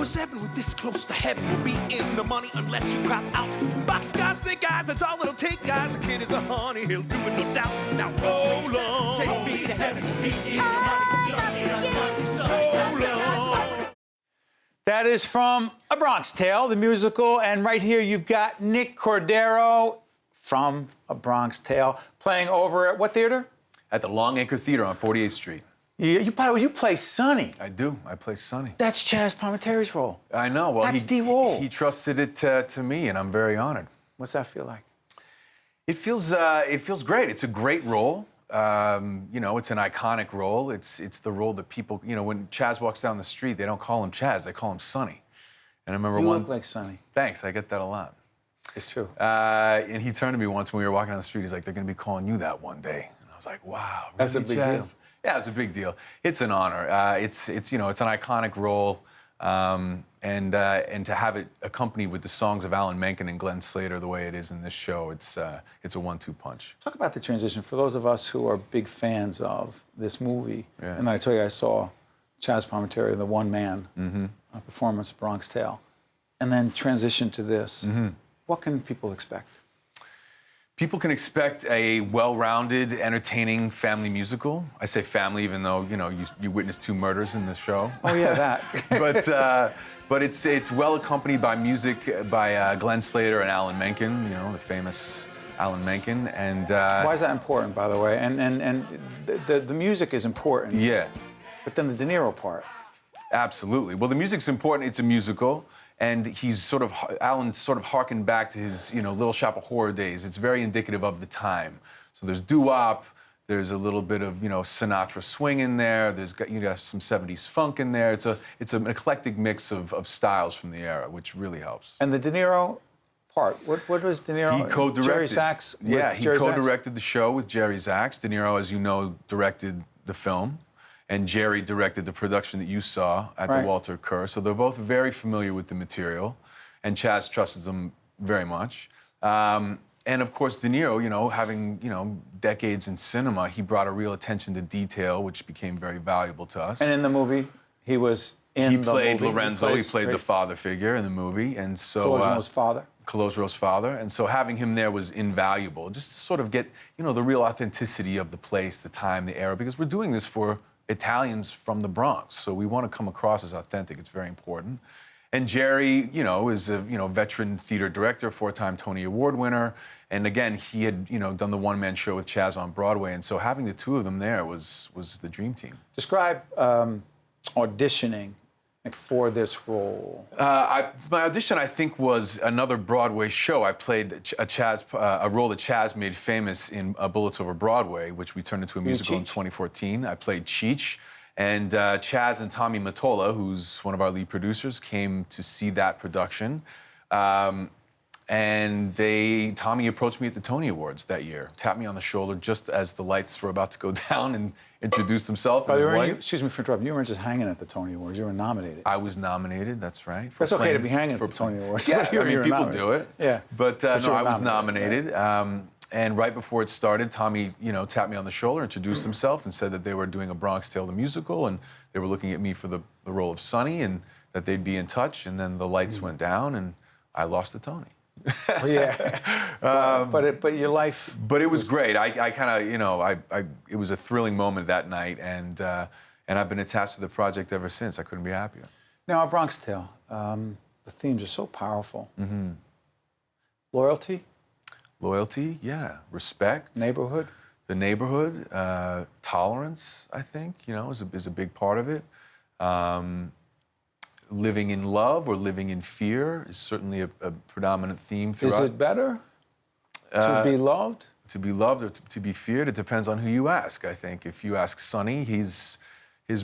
was ever we're this close to heaven. We'll be in the money unless you crop out. Boxcars, think guys, that's all it'll take, guys. A kid is a honey, he'll do it, no doubt. Now roll on. Take me to heaven. That is from A Bronx Tale, the musical, and right here you've got Nick Cordero from A Bronx Tale playing over at what theater? At the Long Acre Theater on 48th Street. You play Sonny. I do. I play Sonny. That's Chaz Palminteri's role. I know. Well, that's the role. He trusted it to me, and I'm very honored. What's that feel like? It feels great. It's a great role. You know, it's an iconic role. It's the role that people, you know, when Chaz walks down the street, they don't call him Chaz, they call him Sonny. And I remember you look like Sonny. Thanks. I get that a lot. It's true. And he turned to me once when we were walking down the street. He's like, "They're going to be calling you that one day." And I was like, "Wow, really, that's a big Chaz?" deal. Yeah, it's a big deal. It's an honor. It's you know, it's an iconic role, and to have it accompanied with the songs of Alan Menken and Glenn Slater the way it is in this show, it's a 1-2 punch. Talk about the transition for those of us who are big fans of this movie. Yeah. And I tell you, I saw Chaz Palminteri, the one-man performance of Bronx Tale, and then transition to this. What can people expect? People can expect a well-rounded, entertaining family musical. I say family, even though you witnessed 2 murders in the show. Oh yeah, that. But it's well accompanied by music by Glenn Slater and Alan Menken. You know, the famous Alan Menken. And why is that important, by the way? And the music is important. Yeah. But then the De Niro part. Absolutely. Well, the music's important. It's a musical. And Alan's sort of harkened back to his, Little Shop of Horror days. It's very indicative of the time. So there's doo-wop, there's a little bit of, Sinatra swing in there, you got some 70s funk in there. It's an eclectic mix of styles from the era, which really helps. And the De Niro part, what was De Niro? He co-directed. Jerry Sachs? Yeah, he co-directed the show with Jerry Sachs. De Niro, as you know, directed the film. And Jerry directed the production that you saw at the Walter Kerr. So they're both very familiar with the material, and Chaz trusts them very much. And of course, De Niro, having, decades in cinema, he brought a real attention to detail, which became very valuable to us. And in the movie, he was in the movie. He played Lorenzo, he played the father figure in the movie, and so... Colosimo's father. Colosimo's father, and so having him there was invaluable, just to sort of get, the real authenticity of the place, the time, the era, because we're doing this for Italians from the Bronx, so we want to come across as authentic. It's very important. And Jerry, is a veteran theater director, 4-time Tony Award winner, and again, he had done the one-man show with Chaz on Broadway, and so having the 2 of them there was the dream team. Describe auditioning for this role. My audition, I think, was another Broadway show. I played a role that Chaz made famous in Bullets Over Broadway, which we turned into a musical in 2014. I played Cheech, and Chaz and Tommy Mottola, who's one of our lead producers, came to see that production. And Tommy approached me at the Tony Awards that year, tapped me on the shoulder just as the lights were about to go down, and introduced himself. Excuse me for interrupting. You weren't just hanging at the Tony Awards. You were nominated. I was nominated. That's right. It's okay to be hanging at the Tony Awards. Yeah, people do it. Yeah. But no, I was nominated. And right before it started, Tommy, tapped me on the shoulder, introduced himself, and said that they were doing a Bronx Tale, the musical, and they were looking at me for the role of Sonny, and that they'd be in touch. And then the lights went down, and I lost to Tony. Yeah, but your life. But it was great. I kind of, it was a thrilling moment that night, and I've been attached to the project ever since. I couldn't be happier. Now, A Bronx Tale, the themes are so powerful. Loyalty. Loyalty, yeah. Respect. Neighborhood. The neighborhood. Tolerance, I think, is a big part of it. Living in love or living in fear is certainly a predominant theme throughout. Is it better to be loved? To be loved or to be feared? It depends on who you ask, I think. If you ask Sonny, his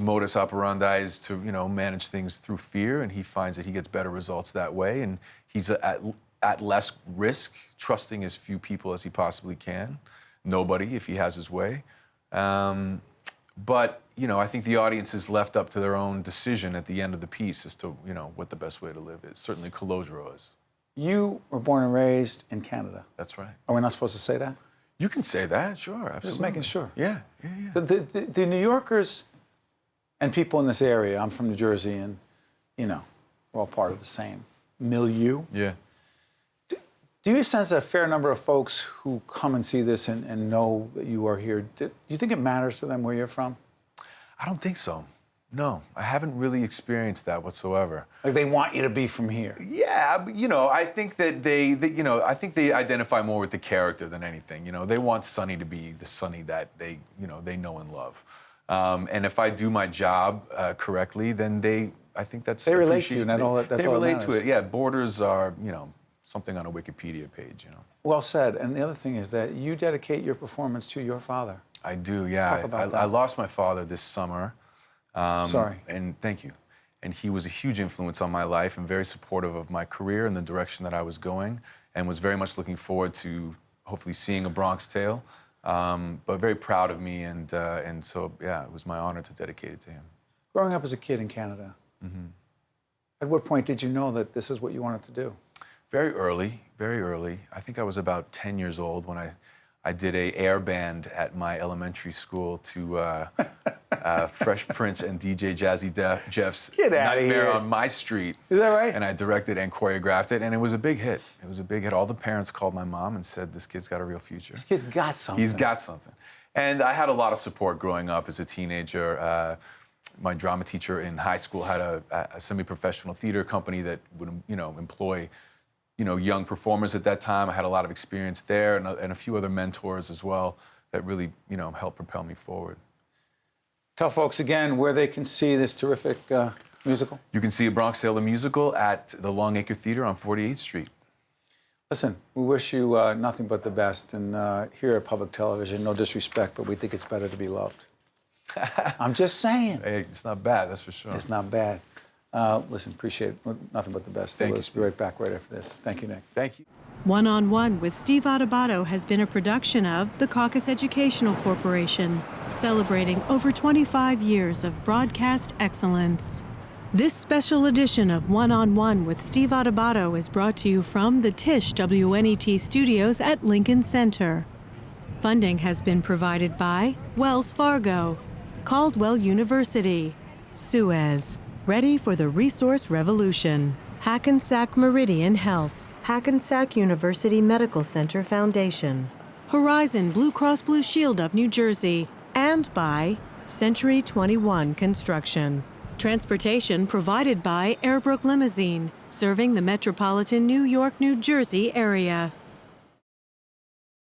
modus operandi is to, manage things through fear, and he finds that he gets better results that way, and he's at less risk, trusting as few people as he possibly can. Nobody, if he has his way. But, I think the audience is left up to their own decision at the end of the piece as to, what the best way to live is. Certainly Colosimo is. You were born and raised in Canada. That's right. Are we not supposed to say that? You can say that, sure, absolutely. Just making sure. Yeah. The New Yorkers and people in this area, I'm from New Jersey, and, We're all part of the same milieu. Yeah. Do you sense a fair number of folks who come and see this and know that you are here? Do you think it matters to them where you're from? I don't think so. No, I haven't really experienced that whatsoever. Like they want you to be from here? Yeah, but, I think that I think they identify more with the character than anything. They want Sonny to be the Sonny that they know and love. And if I do my job correctly, then I think that's they relate to you, and that's all that they relate matters. to it. Yeah, borders are something on a Wikipedia page. Well said. And the other thing is that you dedicate your performance to your father. I do. Yeah. Talk about that. I lost my father this summer. Sorry. And thank you. And he was a huge influence on my life and very supportive of my career and the direction that I was going, and was very much looking forward to hopefully seeing A Bronx Tale. But very proud of me, and so yeah, it was my honor to dedicate it to him. Growing up as a kid in Canada, at what point did you know that this is what you wanted to do? Very early, very early. I think I was about 10 years old when I did a air band at my elementary school to Fresh Prince and DJ Jazzy Jeff's Get outta Nightmare here. on My Street. Is that right? And I directed and choreographed it, and it was a big hit. It was a big hit. All the parents called my mom and said, "This kid's got a real future. This kid's got something. He's got something." And I had a lot of support growing up as a teenager. My drama teacher in high school had a semi-professional theater company that would, employ, young performers at that time. I had a lot of experience there, and a few other mentors as well that really, helped propel me forward. Tell folks again where they can see this terrific musical. You can see A Bronx Tale, the musical, at the Longacre Theater on 48th Street. Listen, we wish you nothing but the best. And here at Public Television, no disrespect, but we think it's better to be loved. I'm just saying. Hey, it's not bad, that's for sure. It's not bad. Listen, appreciate it. Nothing but the best. Thank you, Let's be right back right after this. Thank you, Nick. Thank you. One on One with Steve Adubato has been a production of the Caucus Educational Corporation, celebrating over 25 years of broadcast excellence. This special edition of One on One with Steve Adubato is brought to you from the Tisch WNET studios at Lincoln Center. Funding has been provided by Wells Fargo, Caldwell University, Suez, Ready for the Resource Revolution, Hackensack Meridian Health, Hackensack University Medical Center Foundation, Horizon Blue Cross Blue Shield of New Jersey, and by Century 21 Construction. Transportation provided by Airbrook Limousine, serving the metropolitan New York, New Jersey area.